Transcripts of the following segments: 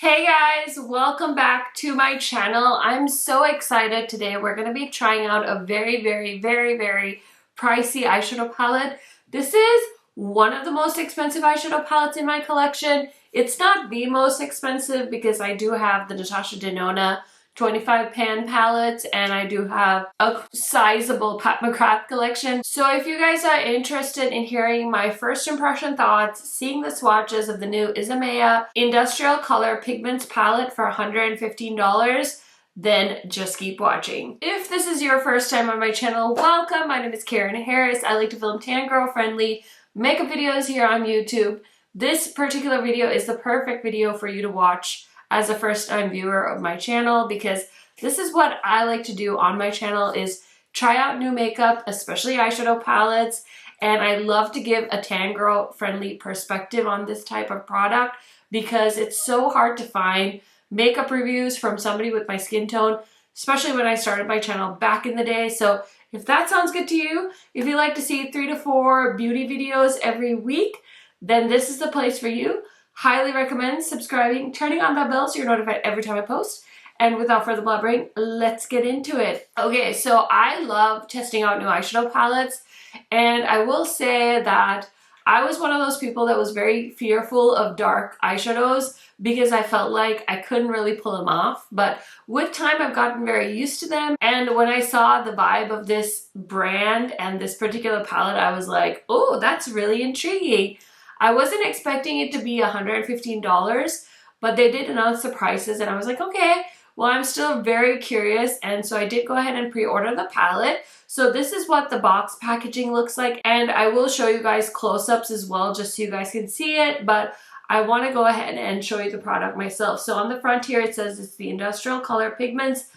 Hey guys, welcome back to my channel. I'm so excited today. We're going to be trying out a very pricey eyeshadow palette. This is one of the most expensive eyeshadow palettes in my collection. It's not the most expensive because I do have the Natasha Denona 25 pan palettes and I do have a sizable Pat McGrath collection. So if you guys are interested in hearing my first impression thoughts, seeing the swatches of the new Isamaya Industrial Color Pigments palette for $115, then just keep watching. If this is your first time on my channel, welcome. My name is KARENHARRIS. I like to film tan girl friendly makeup videos here on YouTube. This particular video is the perfect video for you to watch as a first-time viewer of my channel, because this is what I like to do on my channel, is try out new makeup, especially eyeshadow palettes, and I love to give a tan girl friendly perspective on this type of product because it's so hard to find makeup reviews from somebody with my skin tone, especially when I started my channel back in the day. So if that sounds good to you, if you like to see 3 to 4 beauty videos every week, then this is the place for you. Highly recommend subscribing, turning on that bell so you're notified every time I post. And without further blabbering, let's get into it. Okay, so I love testing out new eyeshadow palettes, and I will say that I was one of those people that was very fearful of dark eyeshadows because I felt like I couldn't really pull them off. But with time, I've gotten very used to them. And when I saw the vibe of this brand and this particular palette, I was like, oh, that's really intriguing. I wasn't expecting it to be $115, but they did announce the prices and I was like, okay, well, I'm still very curious. And so I did go ahead and pre-order the palette. So this is what the box packaging looks like. And I will show you guys close-ups as well, just so you guys can see it. But I want to go ahead and show you the product myself. So on the front here, it says it's the Industrial Color Pigments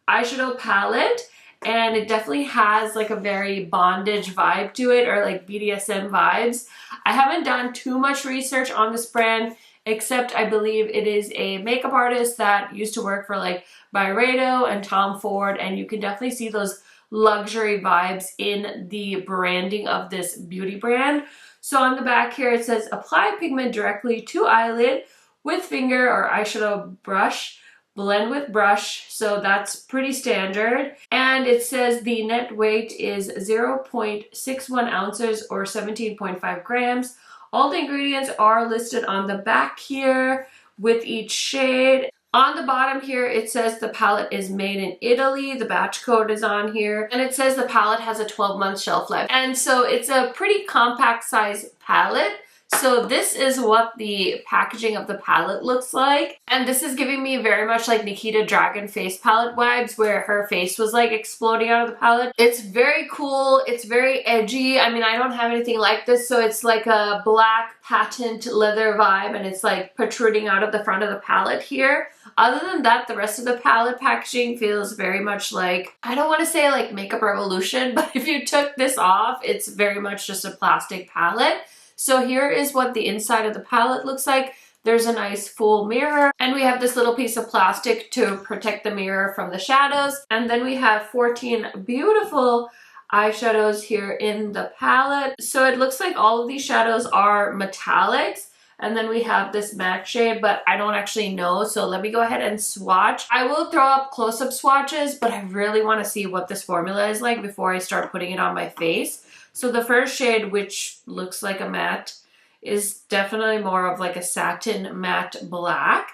eyeshadow palette. And it definitely has like a very bondage vibe to it, or like BDSM vibes. I haven't done too much research on this brand, except I believe it is a makeup artist that used to work for like Byredo and Tom Ford, and you can definitely see those luxury vibes in the branding of this beauty brand. So on the back here it says apply pigment directly to eyelid with finger or eyeshadow brush. Blend with brush, so that's pretty standard. And it says the net weight is 0.61 ounces or 17.5 grams. All the ingredients are listed on the back here with each shade. On the bottom here, it says the palette is made in Italy. The batch code is on here. And it says the palette has a 12-month shelf life. And so it's a pretty compact size palette. So this is what the packaging of the palette looks like. And this is giving me very much like Nikita Dragun face palette vibes, where her face was like exploding out of the palette. It's very cool. It's very edgy. I mean, I don't have anything like this. So it's like a black patent leather vibe, and it's like protruding out of the front of the palette here. Other than that, the rest of the palette packaging feels very much like, I don't want to say like Makeup Revolution, but if you took this off, it's very much just a plastic palette. So here is what the inside of the palette looks like. There's a nice full mirror, and we have this little piece of plastic to protect the mirror from the shadows. And then we have 14 beautiful eyeshadows here in the palette. So it looks like all of these shadows are metallics. And then we have this matte shade, but I don't actually know. So let me go ahead and swatch. I will throw up close-up swatches, but I really want to see what this formula is like before I start putting it on my face. So the first shade, which looks like a matte, is definitely more of like a satin matte black.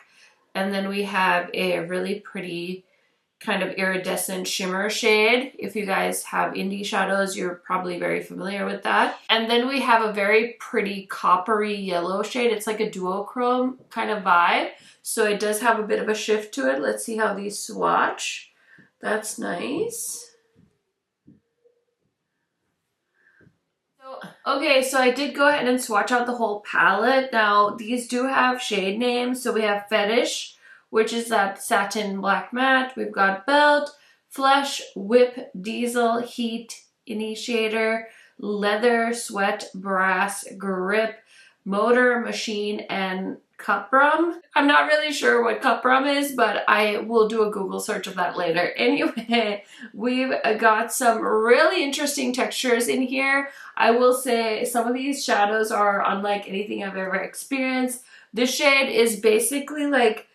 And then we have a really pretty kind of iridescent shimmer shade. If you guys have indie shadows, you're probably very familiar with that. And then we have a very pretty coppery yellow shade. It's like a duochrome kind of vibe. So it does have a bit of a shift to it. Let's see how these swatch. That's nice. Okay, so I did go ahead and swatch out the whole palette. Now, these do have shade names. So we have Fetish, which is that satin black matte. We've got Belt, Flesh, Whip, Diesel, Heat, Initiator, Leather, Sweat, Brass, Grip, Motor, Machine, and Cuprum. I'm not really sure what Cuprum is, but I will do a Google search of that later. Anyway, we've got some really interesting textures in here. I will say some of these shadows are unlike anything I've ever experienced. This shade is basically like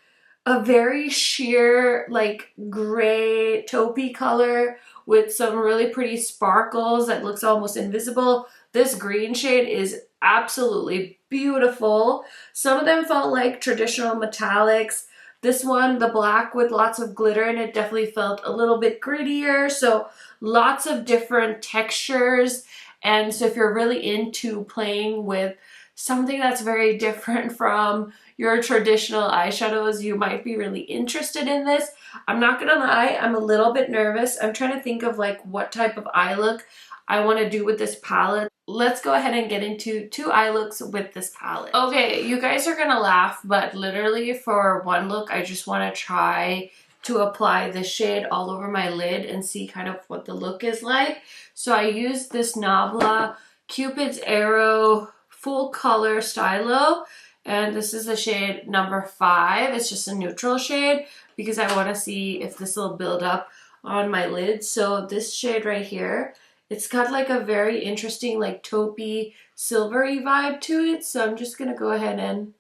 a very sheer like gray taupey color with some really pretty sparkles that looks almost invisible. This green shade is absolutely beautiful. Some of them felt like traditional metallics. This one, the black with lots of glitter in it, definitely felt a little bit grittier. So lots of different textures. And so if you're really into playing with something that's very different from your traditional eyeshadows, you might be really interested in this. I'm not gonna lie, I'm a little bit nervous. I'm trying to think of like what type of eye look I want to do with this palette. Let's go ahead and get into 2 eye looks with this palette. Okay, you guys are gonna laugh, but literally for one look, I just want to try to apply this shade all over my lid and see kind of what the look is like. So I used this Nabla Cupid's Arrow full color stylo, and this is the shade number 5. It's just a neutral shade because I want to see if this will build up on my lid. So this shade right here, it's got like a very interesting like taupey silvery vibe to it. So I'm just gonna go ahead and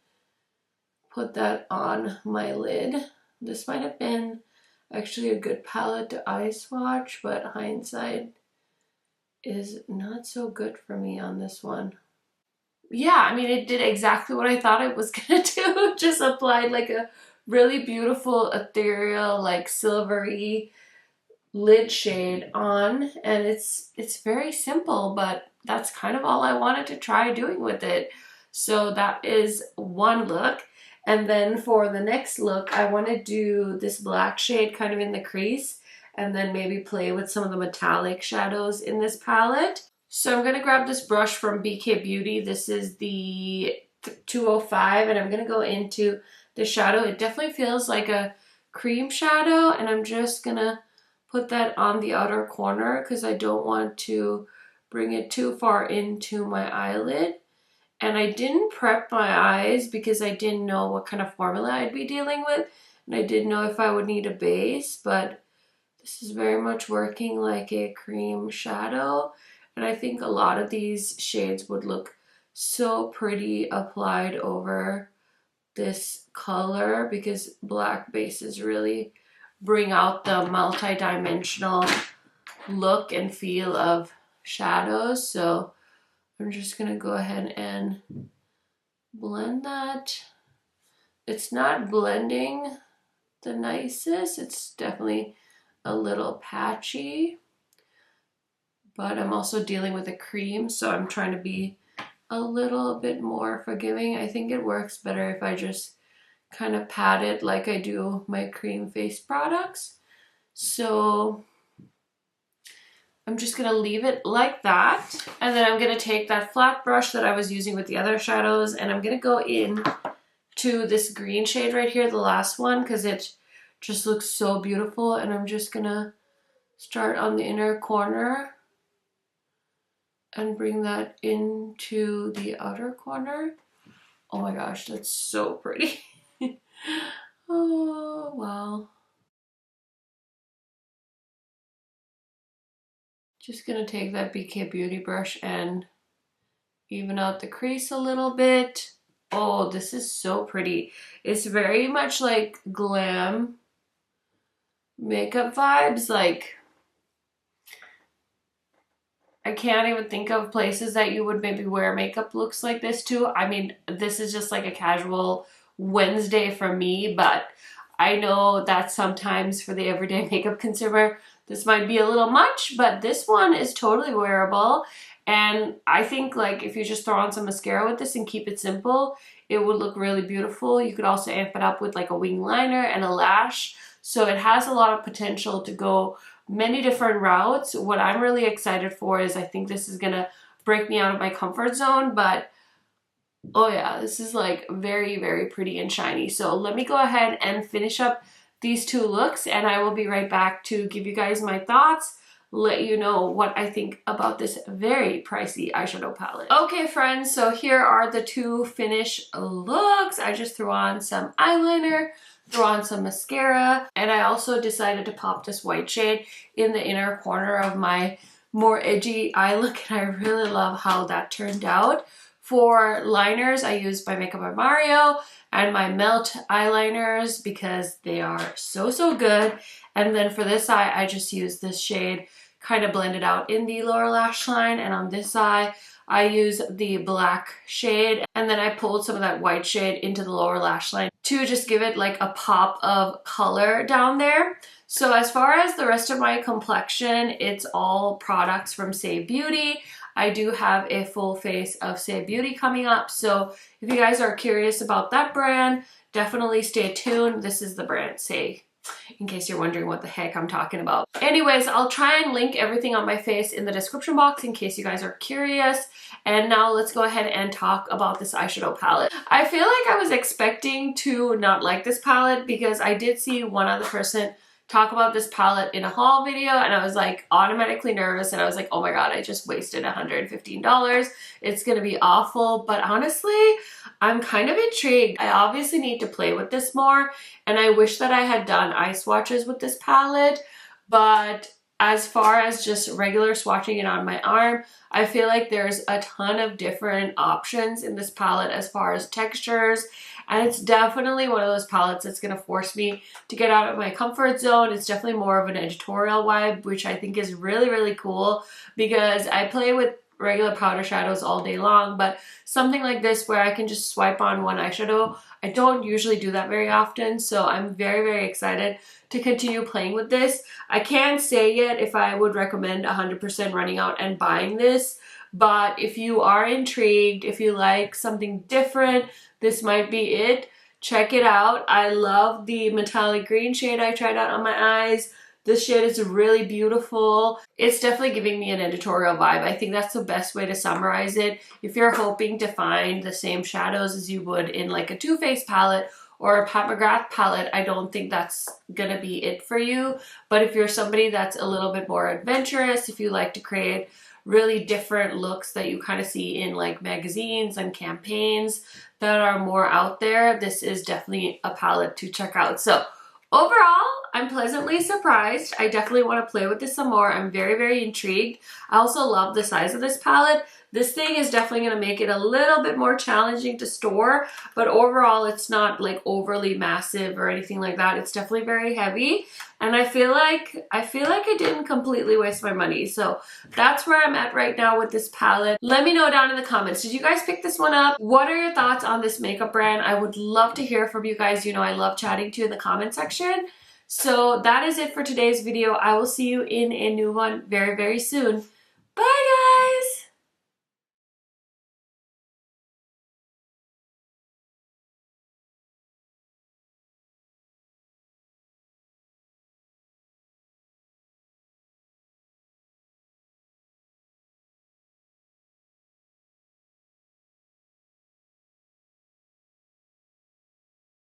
put that on my lid. This might have been actually a good palette to eye swatch, but hindsight is not so good for me on this one. Yeah, I mean, it did exactly what I thought it was gonna do. Just applied like a really beautiful ethereal like silvery lid shade on, and it's very simple, but that's kind of all I wanted to try doing with it. So that is one look. And then for the next look, I want to do this black shade kind of in the crease and then maybe play with some of the metallic shadows in this palette. So I'm going to grab this brush from BK Beauty. This is the 205, and I'm going to go into the shadow. It definitely feels like a cream shadow, and I'm just going to put that on the outer corner because I don't want to bring it too far into my eyelid. And I didn't prep my eyes because I didn't know what kind of formula I'd be dealing with, and I didn't know if I would need a base, but this is very much working like a cream shadow, and I think a lot of these shades would look so pretty applied over this color because black bases really bring out the multi-dimensional look and feel of shadows. So I'm just gonna go ahead and blend that. It's not blending the nicest. It's definitely a little patchy, but I'm also dealing with a cream, so I'm trying to be a little bit more forgiving. I think it works better if I just kind of pat it like I do my cream face products. So I'm just gonna leave it like that, and then I'm gonna take that flat brush that I was using with the other shadows, and I'm gonna go in to this green shade right here, the last one, because it just looks so beautiful. And I'm just gonna start on the inner corner and bring that into the outer corner. Oh my gosh, that's so pretty. Oh, wow. Just gonna take that BK Beauty brush and even out the crease a little bit. Oh, this is so pretty. It's very much like glam makeup vibes. Like, I can't even think of places that you would maybe wear makeup looks like this to. I mean, this is just like a casual Wednesday for me, but I know that sometimes for the everyday makeup consumer, this might be a little much, but this one is totally wearable. And I think like if you just throw on some mascara with this and keep it simple, it would look really beautiful. You could also amp it up with like a wing liner and a lash. So it has a lot of potential to go many different routes. What I'm really excited for is I think this is gonna break me out of my comfort zone, but oh yeah, this is like very, very pretty and shiny. So let me go ahead and finish up these 2 looks, and I will be right back to give you guys my thoughts, let you know what I think about this very pricey eyeshadow palette. Okay friends, so here are the 2 finished looks. I just threw on some eyeliner, threw on some mascara, and I also decided to pop this white shade in the inner corner of my more edgy eye look, and I really love how that turned out. For liners, I use by Makeup by Mario and my Melt eyeliners because they are so good. And then for this eye, I just use this shade, kind of blend it out in the lower lash line. And on this eye, I use the black shade, and then I pulled some of that white shade into the lower lash line to just give it like a pop of color down there. So as far as the rest of my complexion, it's all products from Save Beauty. I do have a full face of Save Beauty coming up, so if you guys are curious about that brand, definitely stay tuned. This is the brand Save, in case you're wondering what the heck I'm talking about. Anyways, I'll try and link everything on my face in the description box in case you guys are curious. And now let's go ahead and talk about this eyeshadow palette. I feel like I was expecting to not like this palette because I did see one other person talk about this palette in a haul video, and I was like automatically nervous, and I was like, oh my god, I just wasted $115. It's gonna be awful. But honestly, I'm kind of intrigued. I obviously need to play with this more, and I wish that I had done eye swatches with this palette, but as far as just regular swatching it on my arm, I feel like there's a ton of different options in this palette as far as textures, and it's definitely one of those palettes that's going to force me to get out of my comfort zone. It's definitely more of an editorial vibe, which I think is really cool because I play with regular powder shadows all day long, but something like this where I can just swipe on one eyeshadow, I don't usually do that very often, so I'm very excited to continue playing with this. I can't say yet if I would recommend 100% running out and buying this, but if you are intrigued, if you like something different, this might be it. Check it out. I love the metallic green shade I tried out on my eyes. This shade is really beautiful. It's definitely giving me an editorial vibe. I think that's the best way to summarize it. If you're hoping to find the same shadows as you would in like a Too Faced palette or a Pat McGrath palette, I don't think that's gonna be it for you. But if you're somebody that's a little bit more adventurous, if you like to create really different looks that you kind of see in like magazines and campaigns that are more out there, this is definitely a palette to check out. So overall, I'm pleasantly surprised. I definitely want to play with this some more. I'm very intrigued. I also love the size of this palette. This thing is definitely going to make it a little bit more challenging to store, but overall it's not like overly massive or anything like that. It's definitely very heavy, and I feel like I didn't completely waste my money. So that's where I'm at right now with this palette. Let me know down in the comments, did you guys pick this one up? What are your thoughts on this makeup brand? I would love to hear from you guys. You know I love chatting to you in the comment section. So that is it for today's video. I will see you in a new one very soon.